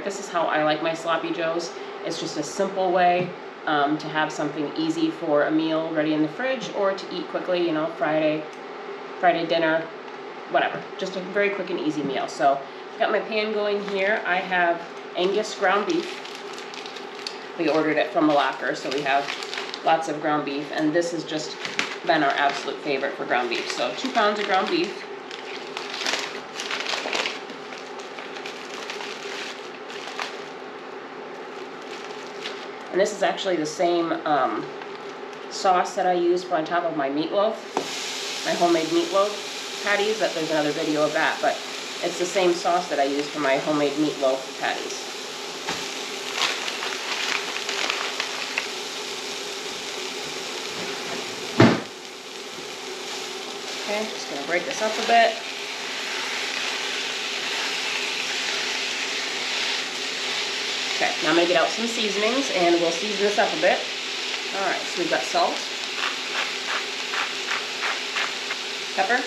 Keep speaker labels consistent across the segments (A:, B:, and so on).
A: This is how I like my sloppy joes. It's just a simple way to have something easy for a meal ready in the fridge or to eat quickly, you know, Friday dinner, whatever. Just a very quick and easy meal. So I've got my pan going here. I have Angus ground beef. We ordered it from the locker, so we have lots of ground beef, and this has just been our absolute favorite for ground beef. So 2 pounds of ground beef. And this is actually the same sauce that I use for on top of my meatloaf, my homemade meatloaf patties. There's another video of that, but it's the same sauce that I use for my homemade meatloaf patties. Okay, just gonna break this up a bit. Okay, now I'm gonna get out some seasonings and we'll season this up a bit. All right, so we've got salt, pepper.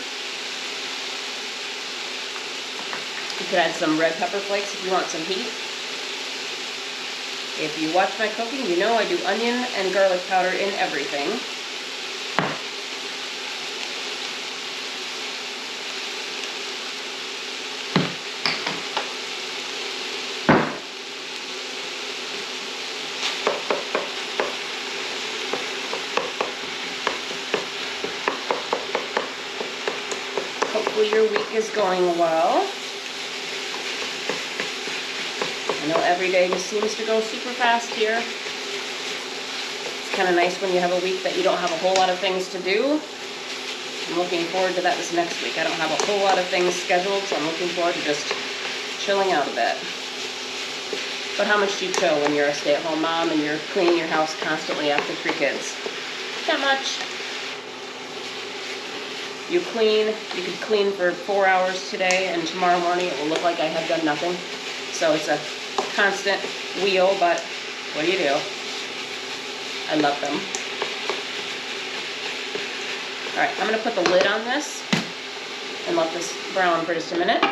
A: You could add some red pepper flakes if you want some heat. If you watch my cooking, you know I do onion and garlic powder in everything. Hopefully your week is going well. I know every day just seems to go super fast here. It's kind of nice when you have a week that you don't have a whole lot of things to do. I'm looking forward to that this next week. I don't have a whole lot of things scheduled, so I'm looking forward to just chilling out a bit. But how much do you chill when you're a stay-at-home mom and you're cleaning your house constantly after 3 kids? Not much. You could clean for 4 hours today, and tomorrow morning it will look like I have done nothing. So it's a constant wheel, but what do you do? I love them. All right, I'm gonna put the lid on this and let this brown for just a minute.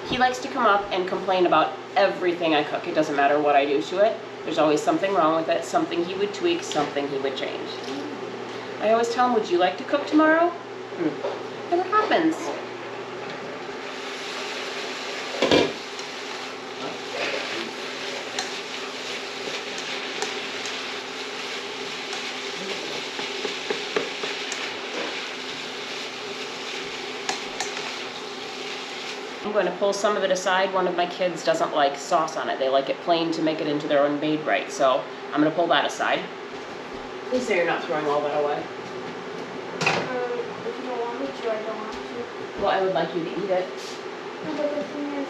A: He likes to come up and complain about everything I cook. It doesn't matter what I do to it. There's always something wrong with it, something he would tweak, something he would change. I always tell him, would you like to cook tomorrow? Never happens. I'm going to pull some of it aside. One of my kids doesn't like sauce on it. They like it plain to make it into their own made right. So I'm going to pull that aside. Please say you're not throwing all that away.
B: If you don't want me to, I don't want to.
A: Well, I would like you to eat it.
B: No, but the thing is,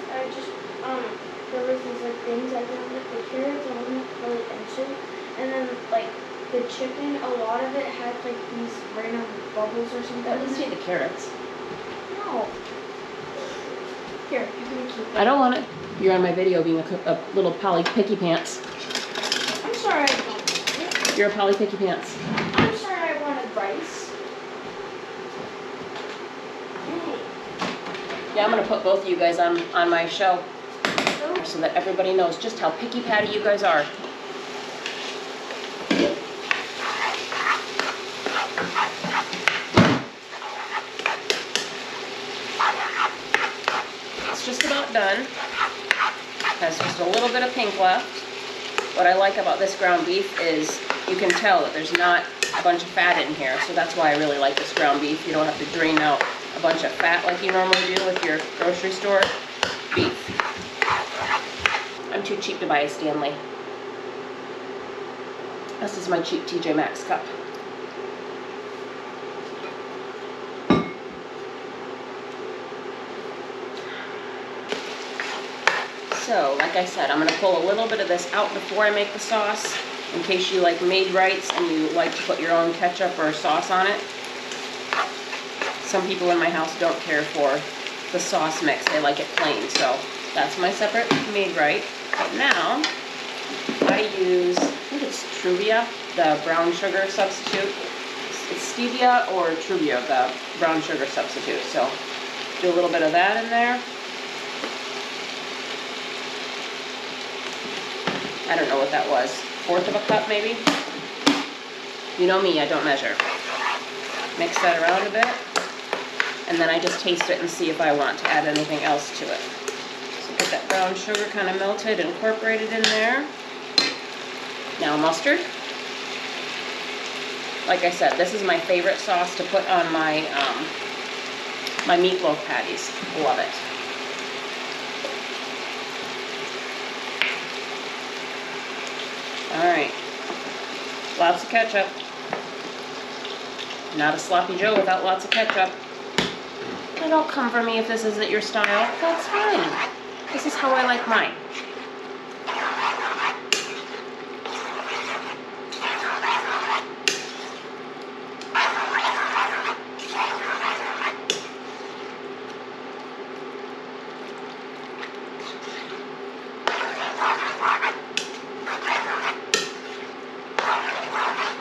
B: there was these like things I found with the carrots I wasn't really into. And then like the chicken, a lot of it had like these random bubbles or something.
A: At least eat the carrots.
B: No. Here, you can keep it.
A: I don't want it. You're on my video being a little Polly Picky Pants.
B: I'm sorry I don't want it.
A: You're a Polly Picky Pants.
B: I'm sorry I wanted rice.
A: Yeah, I'm going to put both of you guys on my show so that everybody knows just how picky patty you guys are. It's just about done. Has just a little bit of pink left. What I like about this ground beef is you can tell that there's not a bunch of fat in here, so that's why I really like this ground beef. You don't have to drain out a bunch of fat like you normally do with your grocery store beef. I'm too cheap to buy a Stanley. This is my cheap TJ Maxx cup. So, like I said, I'm going to pull a little bit of this out before I make the sauce, in case you like made rights and you like to put your own ketchup or sauce on it. Some people in my house don't care for the sauce mix. They like it plain, so that's my separate made right. But now, I use, I think it's Truvia, the brown sugar substitute. It's stevia or Truvia, the brown sugar substitute. So Do a little bit of that in there. I don't know what that was. 1/4 of a cup maybe? You know me, I don't measure. Mix that around a bit. And then I just taste it and see if I want to add anything else to it. So get that brown sugar kind of melted, incorporated in there. Now mustard. Like I said, this is my favorite sauce to put on my my meatloaf patties. Love it. All right, lots of ketchup. Not a sloppy Joe without lots of ketchup. And don't come for me if this isn't your style. That's fine. This is how I like mine.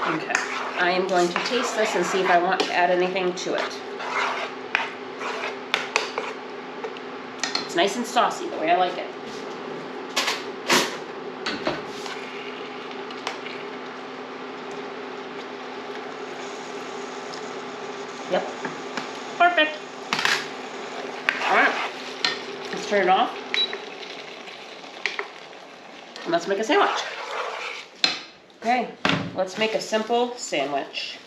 A: Okay, I am going to taste this and see if I want to add anything to it. It's nice and saucy, the way I like it. Yep, perfect. All right, let's turn it off. And let's make a sandwich. Okay, let's make a simple sandwich.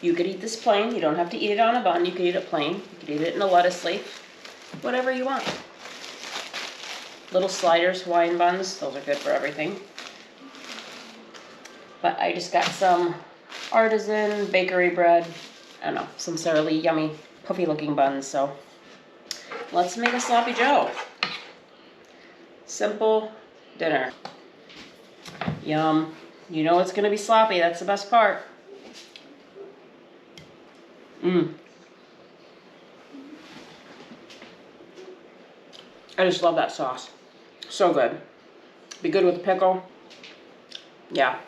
A: You could eat this plain. You don't have to eat it on a bun. You could eat it plain. You could eat it in a lettuce leaf. Whatever you want. Little sliders, Hawaiian buns. Those are good for everything. But I just got some artisan bakery bread. I don't know, some Sara Lee yummy, puffy looking buns. So let's make a sloppy Joe. Simple dinner. Yum. You know it's going to be sloppy. That's the best part. Mmm. I just love that sauce. So good. Be good with a pickle. Yeah.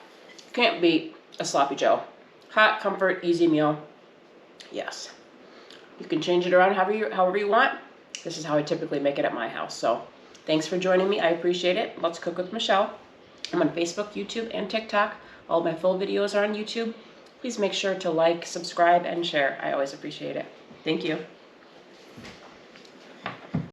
A: Can't beat a sloppy Joe. Hot, comfort, easy meal. Yes. You can change it around however you want. This is how I typically make it at my house. So thanks for joining me. I appreciate it. Let's Cook with Michelle. I'm on Facebook, YouTube, and TikTok. All of my full videos are on YouTube. Please make sure to like, subscribe, and share. I always appreciate it. Thank you.